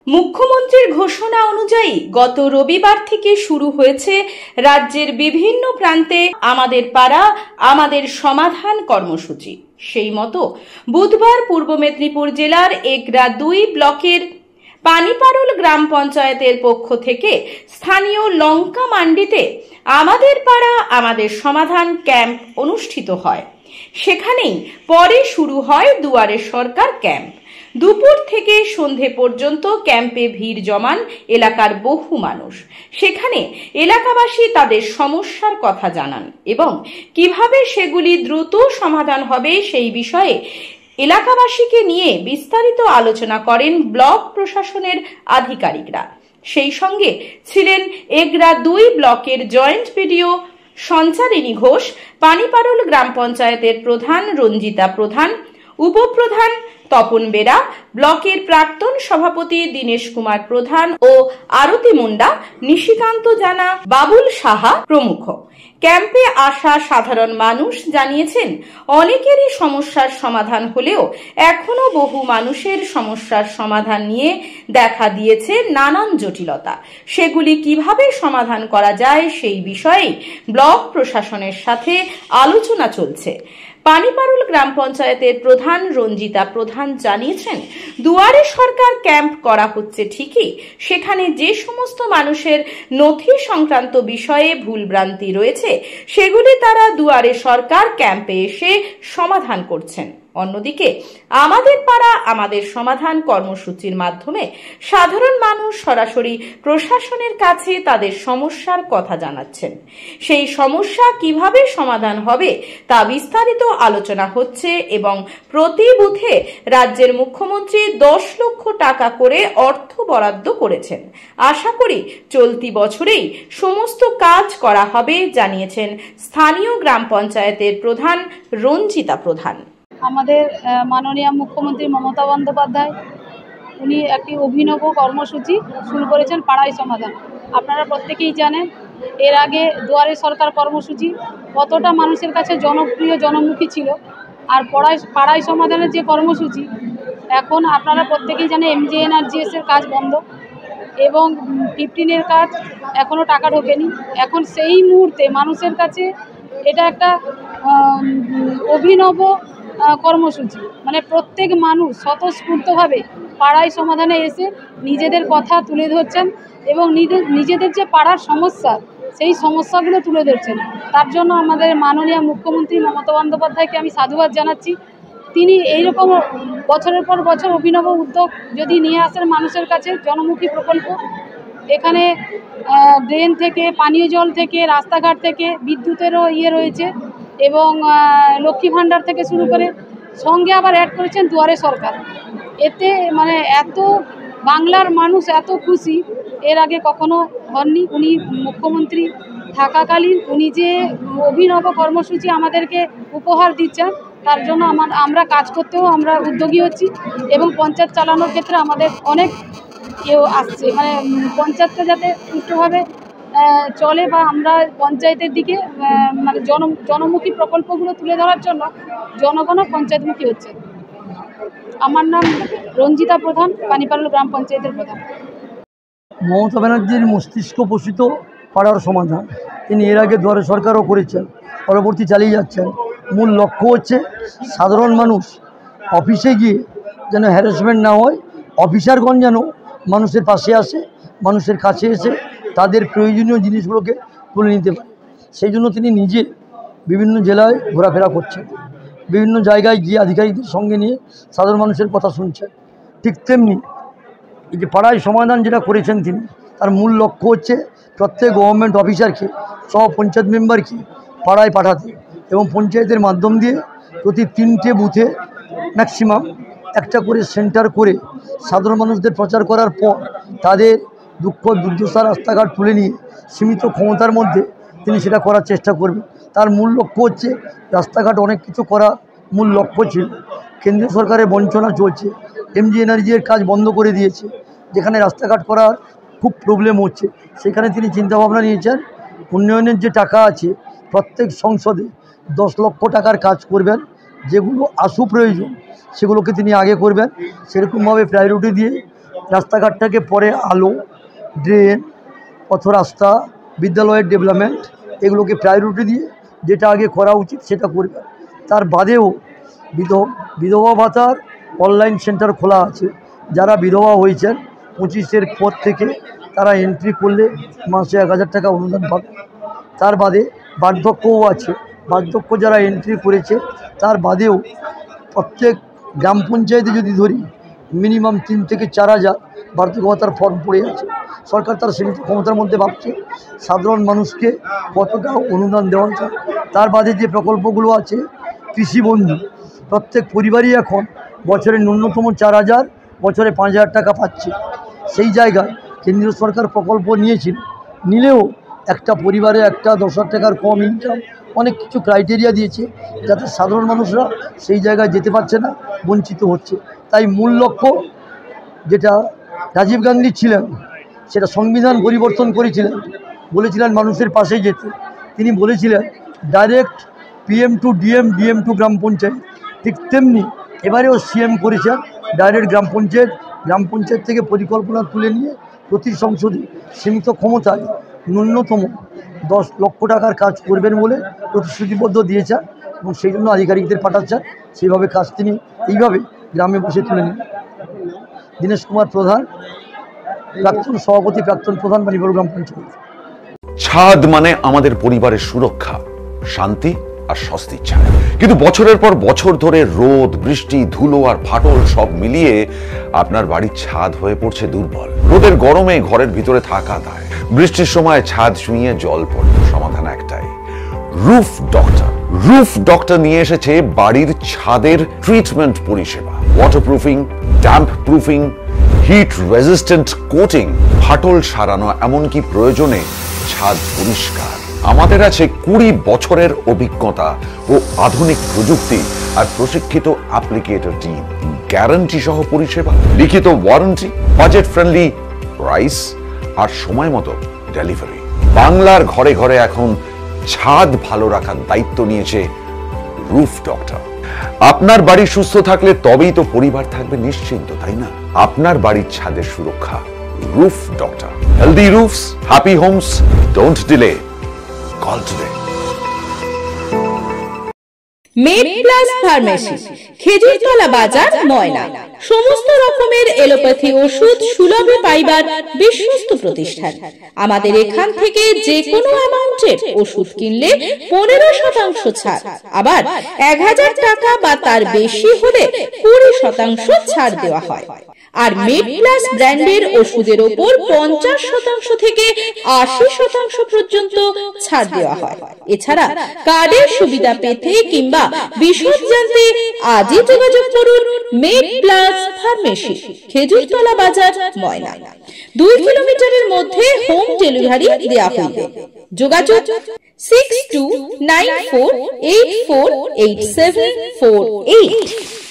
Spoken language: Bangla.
মুখ্যমন্ত্রীর ঘোষণা অনুযায়ী গত রবিবার থেকে শুরু হয়েছে রাজ্যের বিভিন্ন প্রান্তে আমাদের পাড়া আমাদের সমাধান কর্মসূচি। সেই মতো বুধবার পূর্ব মেদিনীপুর জেলার এগরা ২ ব্লকের পানিপারুল গ্রাম পঞ্চায়েতের পক্ষ থেকে স্থানীয় লঙ্কা মান্ডিতে আমাদের পাড়া আমাদের সমাধান ক্যাম্প অনুষ্ঠিত হয়। সেখানেই পরে শুরু হয় দুয়ারে সরকার ক্যাম্প। দুপুর থেকে সন্ধে পর্যন্ত ক্যাম্পে ভিড় জমান এলাকার বহু মানুষ। সেখানে এলাকাবাসী তাদের সমস্যার কথা জানান এবং কিভাবে সেগুলি দ্রুত সমাধান হবে সেই বিষয়ে এলাকাবাসীকে নিয়ে বিস্তারিত আলোচনা করেন ব্লক প্রশাসনের আধিকারিকরা। সেই সঙ্গে ছিলেন এগরা ২ ব্লকের জয়েন্ট বিডিও সঞ্চারিণী ঘোষ, পানিপারুল গ্রাম পঞ্চায়েতের প্রধান রঞ্জিতা প্রধান, উপপ্রধান তপন বেরা, ব্লকের প্রাক্তন সভাপতি দীনেশ কুমার প্রধান ও আরতি মুন্ডা, নিশিকান্ত জানা, বাবুল সাহা প্রমুখ। ক্যাম্পে আসা সাধারণ মানুষ জানিয়েছেন, অনেকেরই সমস্যার সমাধান হলেও এখনো বহু মানুষের সমস্যার সমাধান নিয়ে দেখা দিয়েছে নানান জটিলতা। সেগুলি কিভাবে সমাধান করা যায় সেই বিষয়ে ব্লক প্রশাসনের সাথে আলোচনা চলছে। পানিপারুল গ্রাম পঞ্চায়েতের প্রধান রঞ্জিতা প্রধান জানিয়েছেন, দুয়ারে সরকার ক্যাম্প করা হচ্ছে ঠিকই, সেখানে যে সমস্ত মানুষের নথি সংক্রান্ত বিষয়ে ভুলভ্রান্তি রয়েছে সেগুলি তারা দুয়ারে সরকার ক্যাম্পে এসে সমাধান করছেন। অন্যদিকে আমাদের পাড়া আমাদের সমাধান কর্মসূচির মাধ্যমে সাধারণ মানুষ সরাসরি প্রশাসনের কাছে তাদের সমস্যার কথা জানাচ্ছেন। সেই সমস্যা কিভাবে সমাধান হবে তা বিস্তারিত আলোচনা হচ্ছে এবং প্রতি বুথে রাজ্যের মুখ্যমন্ত্রী ১০ লক্ষ টাকা করে অর্থ বরাদ্দ করেছেন। আশা করি চলতি বছরেই সমস্ত কাজ করা হবে, জানিয়েছেন স্থানীয় গ্রাম পঞ্চায়েতের প্রধান রঞ্জিতা প্রধান। আমাদের মাননীয় মুখ্যমন্ত্রী মমতা বন্দ্যোপাধ্যায় উনি একটি অভিনব কর্মসূচি শুরু করেছেন, পাড়ায় সমাধান। আপনারা প্রত্যেকেই জানেন এর আগে দুয়ারে সরকার কর্মসূচি কতটা মানুষের কাছে জনপ্রিয় জনমুখী ছিল, আর পাড়ায় সমাধানের যে কর্মসূচি এখন আপনারা প্রত্যেকেই জানেন MGNRGS এর কাজ বন্ধ এবং 15 এর কাজ এখনও টাকা ঢোকেনি। এখন সেই মুহূর্তে মানুষের কাছে এটা একটা অভিনব কর্মসূচি, মানে প্রত্যেক মানুষ স্বতঃস্ফূর্তভাবে পাড়ায় সমাধানে এসে নিজেদের কথা তুলে ধরছেন এবং নিজেদের যে পাড়ার সমস্যা সেই সমস্যাগুলো তুলে ধরছেন। তার জন্য আমাদের মাননীয় মুখ্যমন্ত্রী মমতা বন্দ্যোপাধ্যায়কে আমি সাধুবাদ জানাচ্ছি। তিনি এইরকম বছরের পর বছর অভিনব উদ্যোগ যদি নিয়ে আসেন মানুষের কাছে, জনমুখী প্রকল্প, এখানে ড্রেন থেকে, পানীয় জল থেকে, রাস্তাঘাট থেকে, বিদ্যুতেরও রয়েছে এবং লক্ষ্মী ভাণ্ডার থেকে শুরু করে সঙ্গে আবার অ্যাড করেছেন দুয়ারে সরকার। এতে মানে এত বাংলার মানুষ এত খুশি এর আগে কখনো হননি। উনি মুখ্যমন্ত্রী থাকাকালীন উনি যে অভিনব কর্মসূচি আমাদেরকে উপহার দিচ্ছেন তার জন্য আমরা কাজ করতেও আমরা উদ্যোগী হচ্ছি এবং পঞ্চায়েত চালানোর ক্ষেত্রে আমাদের অনেক আসছে, মানে পঞ্চায়েতটা যাতে সুষ্ঠুভাবে চলে বা আমরা পঞ্চায়েতের দিকে মানে জনমুখী প্রকল্পগুলো তুলে ধরার জন্য জনগণও পঞ্চায়েতমুখী হচ্ছে। আমার নাম রঞ্জিতা প্রধান, পানিপারুল গ্রাম পঞ্চায়েতের প্রধান। মমতা ব্যানার্জির মস্তিষ্ক পোষিত পাড়ার সমাধান তিনি এর আগে দুয়ারে সরকারও করেছেন, পরবর্তী চালিয়ে যাচ্ছেন। মূল লক্ষ্য হচ্ছে সাধারণ মানুষ অফিসে গিয়ে যেন হ্যারাসমেন্ট না হয়, অফিসারগণ যেন মানুষের পাশে আসে, মানুষের কাছে এসে তাদের প্রয়োজনীয় জিনিসগুলোকে তুলে নিতে পারে। সেই জন্য তিনি নিজে বিভিন্ন জেলায় ঘোরাফেরা করছেন, বিভিন্ন জায়গায় গিয়ে আধিকারিকদের সঙ্গে নিয়ে সাধারণ মানুষের কথা শুনছেন। ঠিক তেমনি এই যে পাড়ায় সমাধান যেটা করেছেন তিনি, তার মূল লক্ষ্য হচ্ছে প্রত্যেক গভর্নমেন্ট অফিসারকে, সব পঞ্চায়েত মেম্বারকে পাড়ায় পাঠাতে এবং পঞ্চায়েতের মাধ্যম দিয়ে প্রতি 3টে বুথে ম্যাক্সিমাম একটা করে সেন্টার করে সাধারণ মানুষদের প্রচার করার পর তাদের দুঃখ দুর্দশা রাস্তাঘাট তুলে নিয়ে সীমিত ক্ষমতার মধ্যে তিনি সেটা করার চেষ্টা করবেন। তার মূল লক্ষ্য হচ্ছে রাস্তাঘাট অনেক কিছু করা মূল লক্ষ্য ছিল। কেন্দ্রীয় সরকারের বঞ্চনা চলছে, MGNRGS এর কাজ বন্ধ করে দিয়েছে, যেখানে রাস্তাঘাট করার খুব প্রবলেম হচ্ছে। সেখানে তিনি চিন্তাভাবনা নিয়েছেন উন্নয়নের যে টাকা আছে প্রত্যেক সংসদে 10 লক্ষ টাকার কাজ করবেন, যেগুলো আশু প্রয়োজন সেগুলোকে তিনি আগে করবেন। সেরকমভাবে প্রায়োরিটি দিয়ে রাস্তাঘাটটাকে পরে আলো, ড্রেন, পথ রাস্তা, বিদ্যালয়ের ডেভেলপমেন্ট এগুলোকে প্রায়োরিটি দিয়ে যেটা আগে করা উচিত সেটা করবে। তার বাদেও বিধবা ভাতার অনলাইন সেন্টার খোলা আছে। যারা বিধবা হয়েছেন 25-এর পর থেকে তারা এন্ট্রি করলে মাসে 1000 টাকা অনুদান পাবে। তার বাদে বার্ধক্যও আছে। বার্ধক্য যারা এন্ট্রি করেছে তার বাদেও প্রত্যেক গ্রাম পঞ্চায়েতে যদি ধরি মিনিমাম 3 থেকে 4000 বার্ধক্য ভাতার ফর্ম পড়ে আছে। সরকার তার সীমিত ক্ষমতার মধ্যে ভাবছে সাধারণ মানুষকে কতটা অনুদান দেওয়া যায়। তার বাদে যে প্রকল্পগুলো আছে, কৃষি বন্ধু, প্রত্যেক পরিবারই এখন বছরে ন্যূনতম 4000, বছরে 5000 টাকা পাচ্ছে। সেই জায়গায় কেন্দ্রীয় সরকার প্রকল্প নিলেও একটা পরিবারে একটা 10,000 টাকার কম ইনকাম, অনেক কিছু ক্রাইটেরিয়া দিয়েছে যাতে সাধারণ মানুষরা সেই জায়গায় যেতে পারছে না, বঞ্চিত হচ্ছে। তাই মূল লক্ষ্য যেটা রাজীব গান্ধী ছিলেন সেটা সংবিধান পরিবর্তন করেছিলেন, বলেছিলেন মানুষের পাশে যেতে। তিনি বলেছিলেন direct PM to DM, DM to gram panchayat. ঠিক তেমনি এবারেও CM করেছেন ডাইরেক্ট গ্রাম পঞ্চায়েত। গ্রাম পঞ্চায়েত থেকে পরিকল্পনা তুলে নিয়ে প্রতি সংসদে সীমিত ক্ষমতায় ন্যূনতম 10 লক্ষ টাকার কাজ করবেন বলে প্রতিশ্রুতিবদ্ধ দিয়েছেন এবং সেই জন্য আধিকারিকদের পাঠাচ্ছেন। সেইভাবে কাজ তিনি এইভাবে গ্রামে বসে তুলে নেন। দীনেশ কুমার প্রধান, প্রাক্তন সভাপতি, প্রাক্তন প্রধান বাণীপুর গ্রাম পঞ্চায়েত। ছাদ মানে আমাদের পরিবারের সুরক্ষা, শান্তি আর স্বস্তির ছায়া। কিন্তু বছরের পর বছর ধরে রোদ, বৃষ্টি, ধুলো আর ফাটল সব মিলিয়ে আপনার বাড়ির ছাদ হয়ে পড়ছে দুর্বল। রোদের গরমে ঘরের ভিতরে থাকা দায়, বৃষ্টির সময় ছাদ ছুঁয়ে জল পড়ে। সমাধান একটাই, রুফ ডক্টর। রুফ ডক্টর নিয়ে এসেছে বাড়ির ছাদের ট্রিটমেন্ট পরিষেবা। Waterproofing, damp proofing, hit resistant coating, ফাটল সারানো, এমনকি প্রয়োজনে ছাদ পরিষ্কার। আমাদের আছে 20 বছরের অভিজ্ঞতা ও আধুনিক প্রযুক্তি আর প্রশিক্ষিত অ্যাপ্লিকেটর টিম। গ্যারান্টি সহ পরিষেবা, লিখিত ওয়ারেন্টি, বাজেট ফ্রেন্ডলি প্রাইস আর সময় মতো ডেলিভারি। বাংলার ঘরে ঘরে এখন ছাদ ভালো রাখার দায়িত্ব নিয়েছে রুফ ডক্টর। আপনার বাড়ি সুস্থ থাকলে তবেই তো পরিবার থাকবে নিশ্চিন্ত, তাই না? আপনার বাড়ির ছাদের সুরক্ষা roof doctor. Healthy roofs, happy homes, don't delay, call today. Med plus pharmacy, Khejurtala Bazar, Moyna. সমস্ত রকমের এলোপ্যাথি ওষুধ সুলভে পাইবার বিশ্বস্ত প্রতিষ্ঠান। আমাদের এখান থেকে যে কোনো অ্যামাউন্টের ওষুধ কিনলে 15% ছাড়, আবার 1000 টাকা বা তার বেশি হলে 20% ছাড় দেওয়া হয়। আর মেড প্লাস ব্র্যান্ডের ওষুধের ওপর 50% থেকে 80% পর্যন্ত ছাড় দেওয়া হয়। এছাড়া কার্ডের সুবিধা পেতে কিংবা বিশদ জানতে আজই যোগাযোগ করুন made plus pharmacy, Khejurtala Bazar, ময়না। 2 কিলোমিটারের মধ্যে হোম ডেলিভারি দেওয়া হইবে। যোগাযোগ 6294848748।